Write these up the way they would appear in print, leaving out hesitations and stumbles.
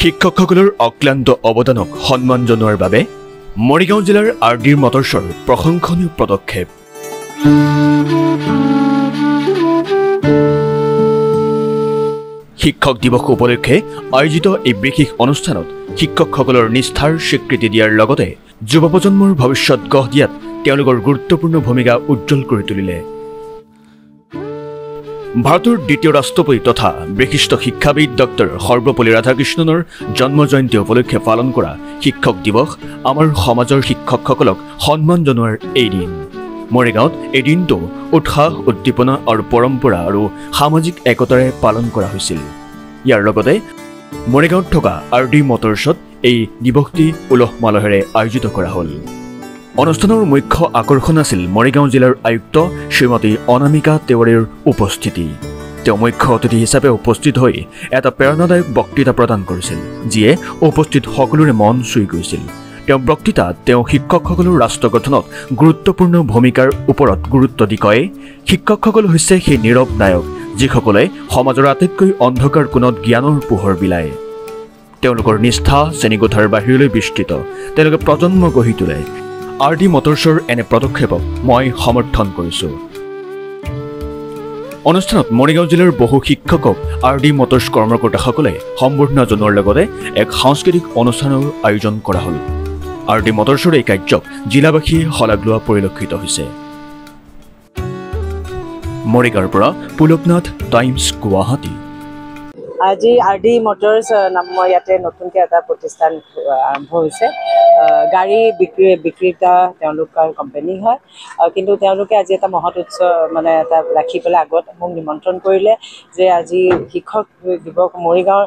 শিক্ষকসকলৰ অক্লান্ত অৱদানক সন্মান জনোৱাৰ বাবে মৰিগাঁও জিলাৰ RD মটৰ্ছৰ প্ৰশংসনীয় পদক্ষেপ। শিক্ষক দিৱস উপলক্ষে আয়োজিত এই বিশেষ অনুষ্ঠানত শিক্ষকসকলৰ নিষ্ঠাৰ স্বীকৃতি দিয়াৰ লগতে যুৱ প্ৰজন্মৰ ভৱিষ্যত গঢ় দিয়াত তেওঁলোকৰ গুৰুত্বপূৰ্ণ ভূমিকা উজ্জ্বল কৰি তুলিলে। ভাৰতৰ দ্বিতীয় ৰাষ্ট্ৰপতি তথা বিশিষ্ট শিক্ষাবিদ ডক্টৰ সৰ্বপল্লী ৰাধাকৃষ্ণনৰ জন্ম জয়ন্তী উপলক্ষে পালন কৰা শিক্ষক দিৱস আমাৰ সমাজৰ শিক্ষকসকলক সন্মান জনোৱাৰ এই দিন। মৰিগাঁৱত এই দিনটো উৎসাহ উদ্দীপনা আৰু পৰম্পৰা আৰু সামাজিক একতাৰে পালন কৰা হৈছিল। ইয়াৰ লগতে মৰিগাঁৱত থকা RD মটৰ্ছত এই দিৱসটি উলহ মালহেৰে আয়োজিত কৰা হ'ল। অনুষ্ঠানৰ মুখ্য আকৰ্ষণ আছিল মৰিগাঁও জিলাৰ আয়ুক্ত শ্ৰীমতী অনামিকা তেওৱাৰীৰ উপস্থিতি। তেওঁ মুখ্য অতিথি হিচাপে উপস্থিত হৈ এটা প্ৰেৰণাদায়ক বক্তৃতা প্ৰদান কৰিছিল, যিয়ে উপস্থিত সকলোৰে মন চুই গৈছিল। তেওঁ বক্তৃতাত তেওঁ শিক্ষকসকলৰ ৰাষ্ট্ৰ গঠনত গুৰুত্বপূৰ্ণ ভূমিকাৰ ওপৰত গুৰুত্ব দি কয়, শিক্ষকসকল হৈছে সেই নীৰৱ নায়ক যিসকলে সমাজৰ আটাইতকৈ অন্ধকাৰ কোণত জ্ঞানৰ পোহৰ বিলায়। তেওঁলোকৰ নিষ্ঠা শ্ৰেণীকোঠাৰ বাহিৰলৈ বিস্তৃত, তেওঁলোকে প্ৰজন্ম গঢ়ি তোলে। RD মটৰ্ছৰ এনে পদক্ষেপক মই সমৰ্থন কৰিছোঁ। অনুষ্ঠানত মৰিগাঁও জিলাৰ বহু শিক্ষকক RD মটৰ্ছ কৰ্মকৰ্তাসকলে সম্বৰ্ধনা জনোৱাৰ লগতে এক সাংস্কৃতিক অনুষ্ঠানৰ আয়োজন কৰা হ'ল। RD মটৰ্ছৰ এই কাৰ্যক জিলাবাসীয়ে শলাগ লোৱা পৰিলক্ষিত হৈছে। মৰিগাঁৱৰ পৰা পুলকনাথ, টাইমছ, গুৱাহাটী। আজি RD মটৰ্ছ নামৰ ইয়াতে নতুনকৈ এটা প্ৰতিষ্ঠান আৰম্ভ হৈছে। গাড়ী বিক্ৰেতা তেওঁলোকৰ কোম্পানী হয়, কিন্তু তেওঁলোকে আজি এটা মহৎ উৎসৱ এটা ৰাখি পেলাই আগত মোক নিমন্ত্ৰণ কৰিলে যে আজি শিক্ষক দিৱস, মৰিগাঁৱৰ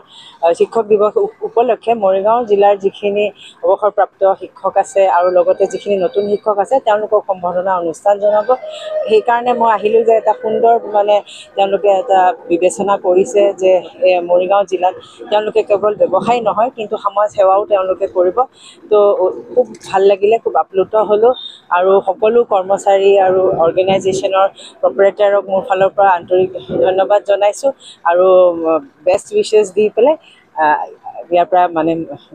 শিক্ষক দিৱস উপলক্ষে মৰিগাঁও জিলাৰ যিখিনি অৱসৰপ্ৰাপ্ত শিক্ষক আছে আৰু লগতে যিখিনি নতুন শিক্ষক আছে তেওঁলোকক সম্বৰ্ধনা অনুষ্ঠান জনাব। সেইকাৰণে মই আহিলোঁ যে এটা সুন্দৰ তেওঁলোকে এটা বিবেচনা কৰিছে যে মৰিগাঁও জিলাত তেওঁলোকে কেৱল ব্যৱসায় নহয় কিন্তু সমাজ সেৱাও তেওঁলোকে কৰিব। তো খুব ভাল লাগিলে, খুব আপ্লুত হ'লোঁ আৰু সকলো কৰ্মচাৰী আৰু অৰ্গেনাইজেশ্যনৰ প্ৰপাৰেটৰক মোৰ ফালৰ পৰা আন্তৰিক ধন্যবাদ জনাইছোঁ আৰু বেষ্ট উইচেছ দি পেলাই ইয়াৰ পৰা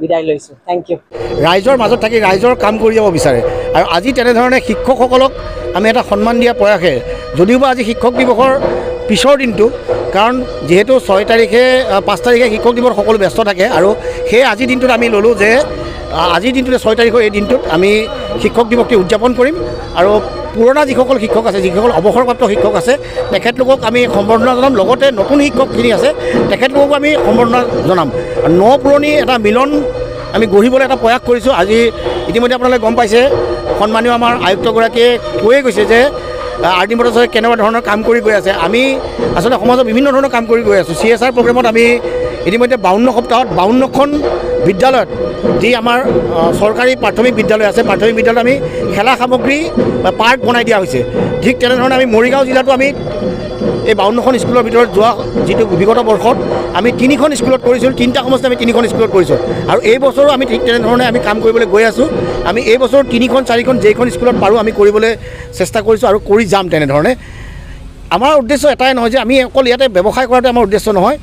বিদায় লৈছোঁ। Thank you. ৰাইজৰ মাজত থাকি ৰাইজৰ কাম কৰি যাব বিচাৰে আৰু আজি তেনেধৰণে শিক্ষকসকলক আমি এটা সন্মান দিয়া প্ৰয়াসে, যদিওবা আজি শিক্ষক দিৱসৰ পিছৰ দিনটো, কাৰণ যিহেতু 6 তাৰিখে 5 তাৰিখে শিক্ষক দিৱস সকলো ব্যস্ত থাকে আৰু সেই আজিৰ দিনটোত আমি ল'লোঁ যে আজিৰ দিনটোতে 6 তাৰিখৰ এই দিনটোত আমি শিক্ষক দিৱসটি উদযাপন কৰিম আৰু পুৰণা যিসকল শিক্ষক আছে, যিসকল অৱসৰপ্ৰাপ্ত শিক্ষক আছে, তেখেতলোকক আমি সম্বৰ্ধনা জনাম। লগতে নতুন শিক্ষকখিনি আছে তেখেতলোককো আমি সম্বৰ্ধনা জনাম। ন পুৰণি এটা মিলন আমি গঢ়িবলৈ এটা প্ৰয়াস কৰিছোঁ। আজি ইতিমধ্যে আপোনালোকে গম পাইছে, সন্মানীয় আমাৰ আয়ুক্তগৰাকীয়ে কৈয়ে গৈছে যে RD মটৰ্ছে কেনেকুৱা ধৰণৰ কাম কৰি গৈ আছে। আমি আচলতে সমাজত বিভিন্ন ধৰণৰ কাম কৰি গৈ আছোঁ। CSR প্ৰগ্ৰেমত আমি ইতিমধ্যে 52 সপ্তাহত 52খন বিদ্যালয়ত, যি আমাৰ চৰকাৰী প্ৰাথমিক বিদ্যালয় আছে, প্ৰাথমিক বিদ্যালয়ত আমি খেলা সামগ্ৰী বা পাৰ্ক বনাই দিয়া হৈছে। ঠিক তেনেধৰণে আমি মৰিগাঁও জিলাতো আমি এই 52খন স্কুলৰ ভিতৰত যোৱা যিটো বিগত বৰ্ষত আমি 3খন স্কুলত কৰিছিলোঁ, 3টা সমষ্টি আমি 3খন স্কুলত কৰিছোঁ আৰু এই বছৰো আমি ঠিক তেনেধৰণে আমি কাম কৰিবলৈ গৈ আছোঁ। আমি এই বছৰ 3খন 4খন যেইখন স্কুলত পাৰোঁ আমি কৰিবলৈ চেষ্টা কৰিছোঁ আৰু কৰি যাম। তেনেধৰণে আমাৰ উদ্দেশ্য এটাই নহয় যে আমি অকল ইয়াতে ব্যৱসায় কৰাটো আমাৰ উদ্দেশ্য নহয়,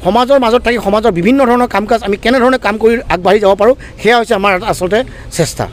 সমাজৰ মাজত থাকি সমাজৰ বিভিন্ন ধৰণৰ কাম কাজ আমি কেনেধৰণে কাম কৰি আগবাঢ়ি যাব পাৰোঁ, সেয়া হৈছে আমাৰ আচলতে চেষ্টা।